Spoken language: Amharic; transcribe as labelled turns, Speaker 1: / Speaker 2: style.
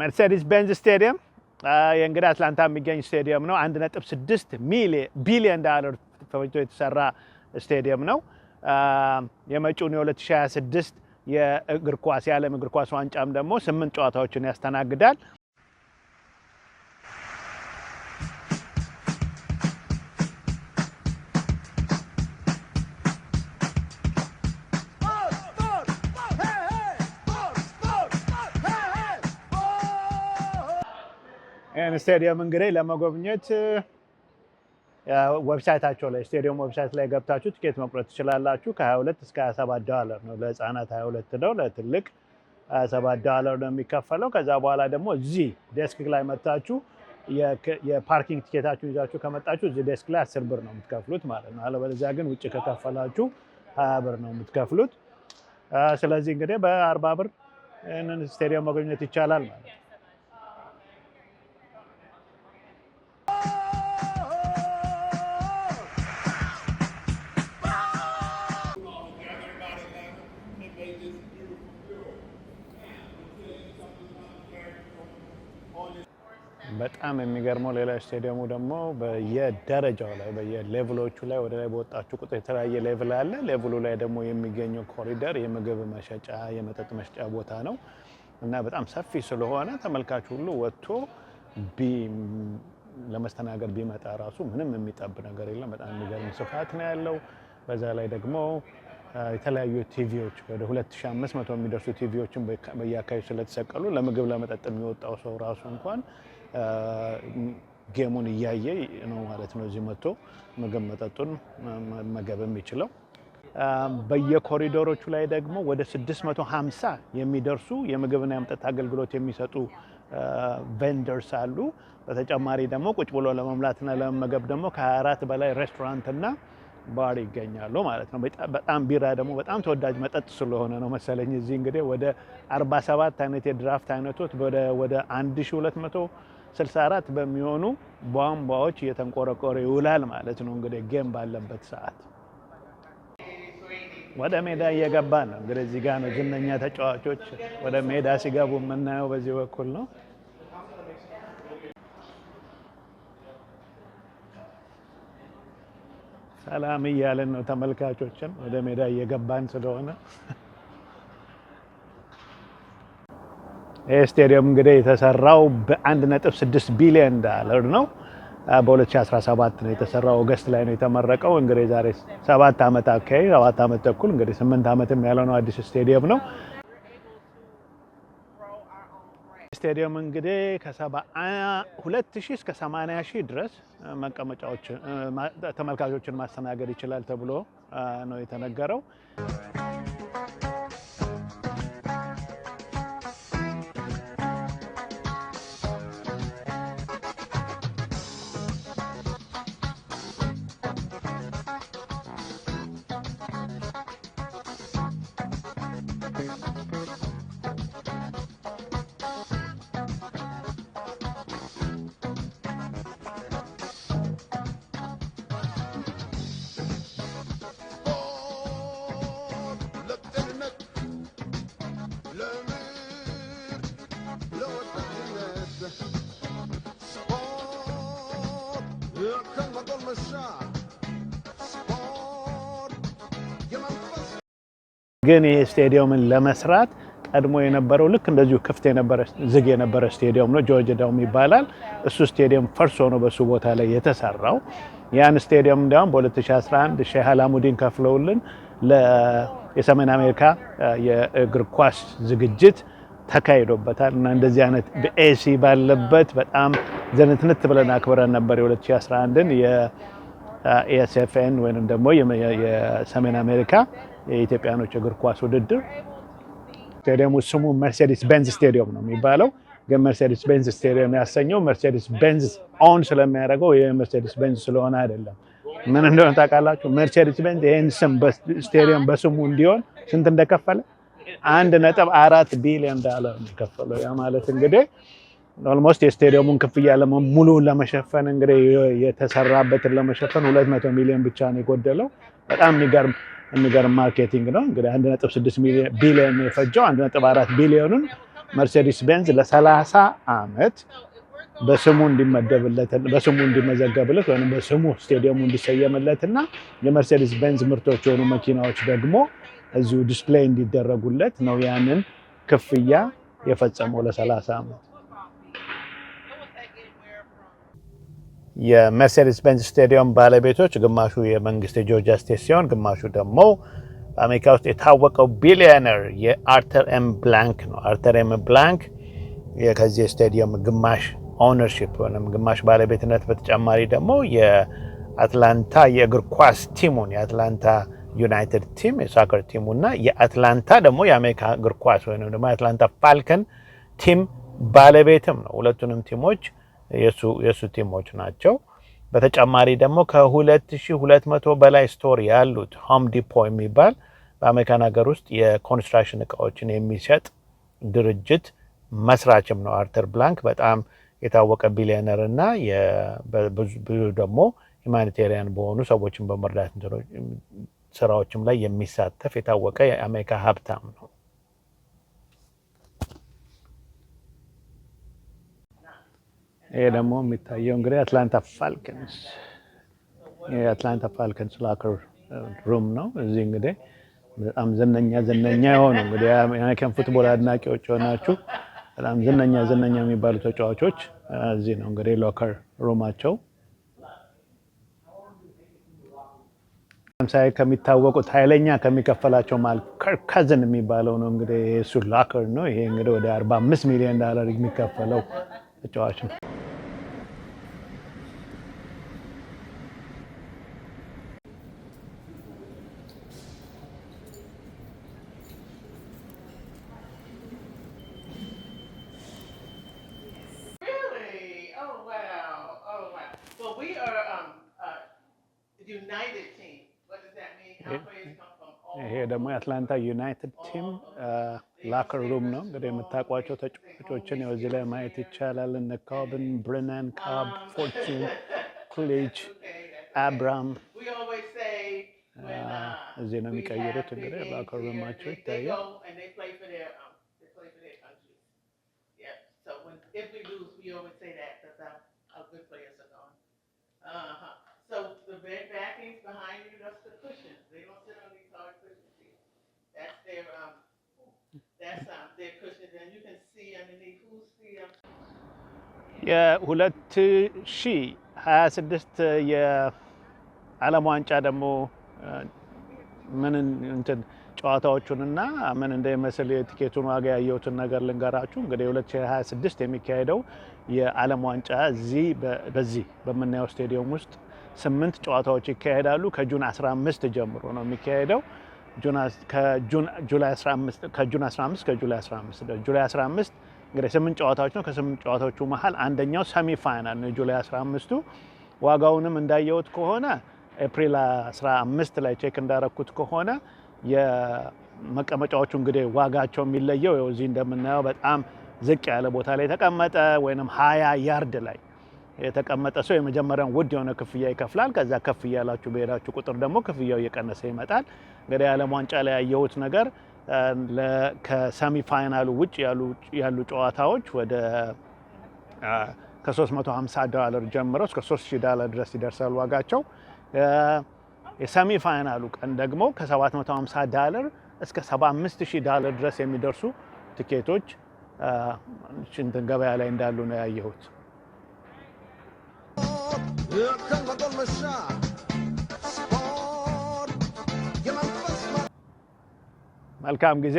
Speaker 1: መርሴዲስ ቤንዝ ስቴዲየም የእንግዲህ አትላንታ የሚገኝ ስቴዲየም ነው። 1.6 ቢሊዮን ዶላር ፈጅቶ የተሰራ ስቴዲየም ነው። የመጪውን የ2026 የእግር ኳስ የዓለም እግር ኳስ ዋንጫም ደግሞ 8 ጨዋታዎችን ያስተናግዳል። ይህን ስቴዲየም እንግዲህ ለመጎብኘት ዌብሳይታቸው ላይ ስቴዲየም ዌብሳይት ላይ ገብታችሁ ቲኬት መቁረጥ ትችላላችሁ። ከ22 እስከ 27 ዶላር ነው። ለህፃናት 22 ነው፣ ለትልቅ 27 ዶላር ነው የሚከፈለው። ከዛ በኋላ ደግሞ እዚህ ዴስክ ላይ መጣችሁ የፓርኪንግ ቲኬታችሁን ይዛችሁ ከመጣችሁ እዚህ ዴስክ ላይ 10 ብር ነው የምትከፍሉት ማለት ነው። አለበለዚያ ግን ውጭ ከከፈላችሁ 20 ብር ነው የምትከፍሉት። ስለዚህ እንግዲህ በ40 ብር ይህንን ስቴዲየም መጎብኘት ይቻላል ማለት ነው። በጣም የሚገርመው ሌላ ስቴዲየሙ ደግሞ በየደረጃው ላይ በየሌቭሎቹ ላይ ወደ ላይ በወጣችሁ ቁጥር የተለያየ ሌቭል አለ። ሌቭሉ ላይ ደግሞ የሚገኘው ኮሪደር የምግብ መሸጫ የመጠጥ መሸጫ ቦታ ነው እና በጣም ሰፊ ስለሆነ ተመልካች ሁሉ ወጥቶ ለመስተናገድ ቢመጣ ራሱ ምንም የሚጠብ ነገር የለም። በጣም የሚገርም ስፋት ነው ያለው። በዛ ላይ ደግሞ የተለያዩ ቲቪዎች ወደ 2500 የሚደርሱ ቲቪዎችን በየአካባቢው ስለተሰቀሉ ለምግብ ለመጠጥ የሚወጣው ሰው ራሱ እንኳን ጌሙን እያየ ነው ማለት ነው እዚህ መጥቶ ምግብ መጠጡን መገብ የሚችለው። በየኮሪዶሮቹ ላይ ደግሞ ወደ 650 የሚደርሱ የምግብና የመጠጥ አገልግሎት የሚሰጡ ቬንደርስ አሉ። በተጨማሪ ደግሞ ቁጭ ብሎ ለመብላትና ለመመገብ ደግሞ ከ24 በላይ ሬስቶራንትና ባር ይገኛሉ ማለት ነው። በጣም ቢራ ደግሞ በጣም ተወዳጅ መጠጥ ስለሆነ ነው መሰለኝ እዚህ እንግዲህ ወደ 47 አይነት የድራፍት አይነቶች ወደ 1264 በሚሆኑ ቧንቧዎች እየተንቆረቆረ ይውላል ማለት ነው። እንግዲህ ጌም ባለበት ሰዓት ወደ ሜዳ እየገባ ነው። እንግዲህ እዚህ ጋር ነው ዝነኛ ተጫዋቾች ወደ ሜዳ ሲገቡ የምናየው በዚህ በኩል ነው። ሰላም እያለን ነው ተመልካቾችን ወደ ሜዳ እየገባን ስለሆነ። ይህ ስቴዲየም እንግዲህ የተሰራው በ1.6 ቢሊዮን ዶላር ነው። በ2017 ነው የተሰራው። ኦገስት ላይ ነው የተመረቀው። እንግዲህ ዛሬ 7 ዓመት አካባቢ 7 ዓመት ተኩል እንግዲህ 8 ዓመትም ያለው ነው አዲስ ስቴዲየም ነው። ስቴዲየም እንግዲህ ከ72,000 እስከ 80,000 ድረስ ተመልካቾችን ማስተናገድ ይችላል ተብሎ ነው የተነገረው። ግን ይሄ ስቴዲየምን ለመስራት ቀድሞ የነበረው ልክ እንደዚሁ ክፍት የነበረ ዝግ የነበረ ስቴዲየም ነው። ጆርጅ ዳውም ይባላል። እሱ ስቴዲየም ፈርሶ ነው በሱ ቦታ ላይ የተሰራው። ያን ስቴዲየም እንዲያውም በ2011 ሼህ አላሙዲን ከፍለውልን የሰሜን አሜሪካ የእግር ኳስ ዝግጅት ተካሂዶበታል እና እንደዚህ አይነት በኤሲ ባለበት በጣም ዘንትነት ብለን አክብረን ነበር የ2011ን የኤስኤፍኤን ወይንም ደግሞ የሰሜን አሜሪካ የኢትዮጵያኖች እግር ኳስ ውድድር። ስቴዲየሙ ስሙ መርሴዲስ ቤንዝ ስቴዲየም ነው የሚባለው። ግን መርሴዲስ ቤንዝ ስቴዲየም ያሰኘው መርሴዲስ ቤንዝ ኦን ስለሚያደርገው የመርሴዲስ ቤንዝ ስለሆነ አይደለም። ምን እንደሆነ ታውቃላችሁ? መርሴዲስ ቤንዝ ይህን ስም ስቴዲየም በስሙ እንዲሆን ስንት እንደከፈለ 1.4 ቢሊዮን ዶላር ነው የከፈለው። ያ ማለት እንግዲህ ኦልሞስት የስቴዲየሙን ክፍያ ሙሉውን ለመሸፈን እንግዲህ የተሰራበትን ለመሸፈን 200 ሚሊዮን ብቻ ነው የጎደለው። በጣም የሚገርም ማርኬቲንግ ነው። እንግዲህ 1.6 ቢሊዮን የፈጀው 1.4 ቢሊዮኑን መርሴዲስ ቤንዝ ለ30 ዓመት በስሙ እንዲመደብለት በስሙ እንዲመዘገብለት ወይም በስሙ ስቴዲየሙ እንዲሰየምለትና የመርሴዲስ ቤንዝ ምርቶች የሆኑ መኪናዎች ደግሞ እዚሁ ዲስፕሌይ እንዲደረጉለት ነው ያንን ክፍያ የፈጸመው ለ30 ዓመት። የመርሴዲስ ቤንዝ ስቴዲየም ባለቤቶች ግማሹ የመንግስት የጆርጂያ ስቴት ሲሆን ግማሹ ደግሞ በአሜሪካ ውስጥ የታወቀው ቢሊዮነር የአርተር ኤም ብላንክ ነው። አርተር ኤም ብላንክ ከዚህ ስቴዲየም ግማሽ ኦነርሺፕ ወይም ግማሽ ባለቤትነት በተጨማሪ ደግሞ የአትላንታ የእግር ኳስ ቲሙን የአትላንታ ዩናይትድ ቲም የሳከር ቲሙና የአትላንታ ደግሞ የአሜሪካ እግር ኳስ ወይም ደግሞ የአትላንታ ፋልከን ቲም ባለቤትም ነው። ሁለቱንም ቲሞች የሱ ቲሞች ናቸው። በተጨማሪ ደግሞ ከ2200 በላይ ስቶር ያሉት ሆም ዲፖ የሚባል በአሜሪካን ሀገር ውስጥ የኮንስትራክሽን እቃዎችን የሚሸጥ ድርጅት መስራችም ነው። አርተር ብላንክ በጣም የታወቀ ቢሊዮነር እና ብዙ ደግሞ ሁማኒቴሪያን በሆኑ ሰዎችን በመርዳት ስራዎችም ላይ የሚሳተፍ የታወቀ የአሜሪካ ሀብታም ነው። ይሄ ደግሞ የሚታየው እንግዲህ አትላንታ ፋልከንስ የአትላንታ ፋልከንስ ላከር ሩም ነው። እዚህ እንግዲህ በጣም ዝነኛ የሆኑ እንግዲህ የአሜሪካን ፉትቦል አድናቂዎች ሆናችሁ በጣም ዝነኛ የሚባሉ ተጫዋቾች እዚህ ነው እንግዲህ ሎከር ሩማቸው። ለምሳሌ ከሚታወቁት ኃይለኛ ከሚከፈላቸው ማለት ከርክ ካዝን የሚባለው ነው እንግዲህ እሱ ሎከር ነው። ይሄ እንግዲህ ወደ $45 ሚሊዮን የሚከፈለው ተጫዋች ነው። ይሄ ደግሞ የአትላንታ ዩናይትድ ቲም ላከር ሩም ነው። እንግዲህ የምታውቋቸው ተጫዋቾችን እዚህ ላይ ማየት ይቻላል። እነ ኮብን፣ ብሬነን ኮብ፣ ፎርቹን፣ ክሊጅ፣ አብራም እዚህ ነው የሚቀይሩት። እንግዲህ ላከር ሩማቸው ይታያል።
Speaker 2: So the backings behind you, that's the cushions. They don't sit on these hard cushions. That's their cushions, and you can see underneath who's the.
Speaker 1: የ2026 የዓለም ዋንጫ ደግሞ ምን እንትን ጨዋታዎቹንና ምን እንደሚመስል የቲኬቱን ዋጋ ያየሁትን ነገር ልንገራችሁ። እንግዲህ 2026 የሚካሄደው የዓለም ዋንጫ በዚህ በምናየው ስቴዲየም ውስጥ 8 ጨዋታዎች ይካሄዳሉ። ከጁን 15 ጀምሮ ነው የሚካሄደው። ከጁላይ 15 ከጁላይ 15 እንግዲህ 8 ጨዋታዎች ነው። ከ8 ጨዋታዎቹ መሃል አንደኛው ሰሚ ፋይናል ነው ጁላይ 15ቱ። ዋጋውንም እንዳየሁት ከሆነ ኤፕሪል 15 ላይ ቼክ እንዳረኩት ከሆነ የመቀመጫዎቹ እንግዲህ ዋጋቸው የሚለየው እዚህ እንደምናየው በጣም ዝቅ ያለ ቦታ ላይ ተቀመጠ ወይንም 20 ያርድ ላይ የተቀመጠ ሰው የመጀመሪያውን ውድ የሆነ ክፍያ ይከፍላል። ከዛ ከፍ እያላችሁ በሄዳችሁ ቁጥር ደግሞ ክፍያው እየቀነሰ ይመጣል። እንግዲህ የዓለም ዋንጫ ላይ ያየሁት ነገር ከሰሚ ፋይናሉ ውጭ ያሉ ጨዋታዎች ወደ $350 ጀምረው እስከ $3000 ድረስ ይደርሳል ዋጋቸው። የሰሚ ፋይናሉ ቀን ደግሞ ከ$750 እስከ $75000 ድረስ የሚደርሱ ቲኬቶች ገበያ ላይ እንዳሉ ነው ያየሁት። መልካም ጊዜ።